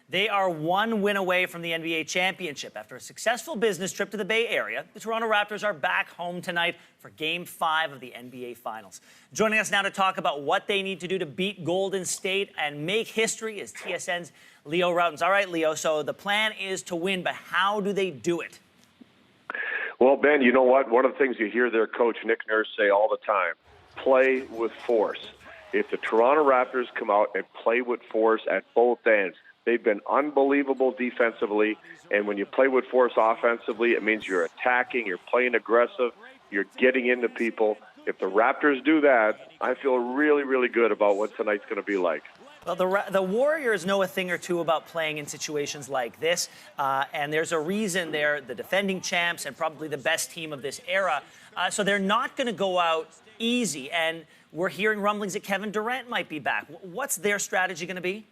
They are one win away from the NBA championship. After a successful business trip to the Bay Area, the Toronto Raptors are back home tonight for Game 5 of the NBA Finals. Joining us now to talk about what they need to do to beat Golden State and make history is TSN's Leo Rautins. All right, Leo, so the plan is to win, but how do they do it? Well, Ben, you know what? One of the things you hear their coach, Nick Nurse, say all the time, play with force. If the Toronto Raptors come out and play with force at both ends, they've been unbelievable defensively, and when you play with force offensively, it means you're attacking, you're playing aggressive, you're getting into people. If the Raptors do that, I feel really, really good about what tonight's going to be like. Well, the Warriors know a thing or two about playing in situations like this, and there's a reason they're the defending champs and probably the best team of this era. So they're not going to go out easy, and we're hearing rumblings that Kevin Durant might be back. What's their strategy going to be?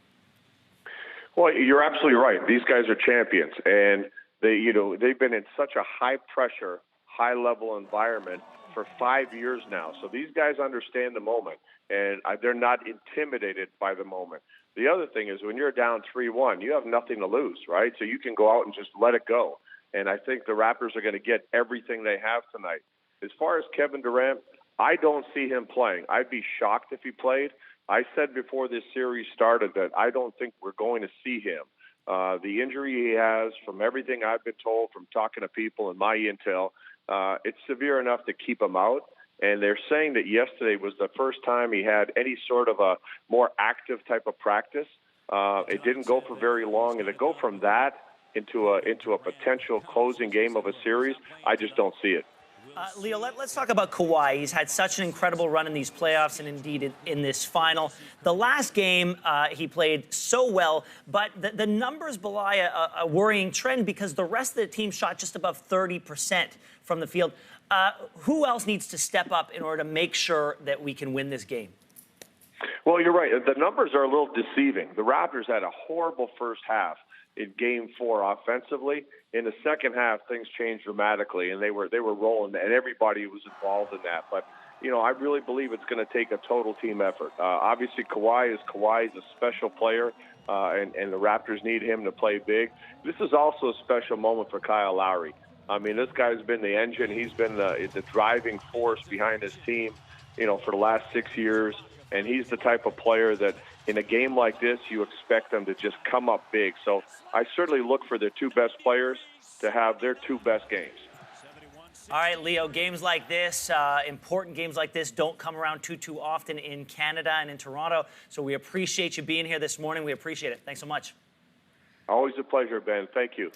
Well, you're absolutely right. These guys are champions, and they've been in such a high-pressure, high-level environment for 5 years now. So these guys understand the moment, and they're not intimidated by the moment. The other thing is when you're down 3-1, you have nothing to lose, right? So you can go out and just let it go. And I think the Raptors are going to get everything they have tonight. As far as Kevin Durant, I don't see him playing. I'd be shocked if he played. I said before this series started that I don't think we're going to see him. The injury he has, from everything I've been told, from talking to people and my intel, it's severe enough to keep him out. And they're saying that yesterday was the first time he had any sort of a more active type of practice. It didn't go for very long, and to go from that into a potential closing game of a series, I just don't see it. Leo, let's talk about Kawhi. He's had such an incredible run in these playoffs and indeed in this final. The last game, he played so well, but the numbers belie a worrying trend because the rest of the team shot just above 30% from the field. Who else needs to step up in order to make sure that we can win this game? Well, you're right. The numbers are a little deceiving. The Raptors had a horrible first half in Game 4 offensively. In the second half, things changed dramatically, and they were rolling, and everybody was involved in that. But, I really believe it's going to take a total team effort. Obviously, Kawhi is a special player, and the Raptors need him to play big. This is also a special moment for Kyle Lowry. I mean, this guy's been the engine. He's been the driving force behind his team, for the last 6 years. And he's the type of player that in a game like this, you expect them to just come up big. So I certainly look for their two best players to have their two best games. All right, Leo, games like this, important games like this don't come around too often in Canada and in Toronto. So we appreciate you being here this morning. We appreciate it. Thanks so much. Always a pleasure, Ben. Thank you.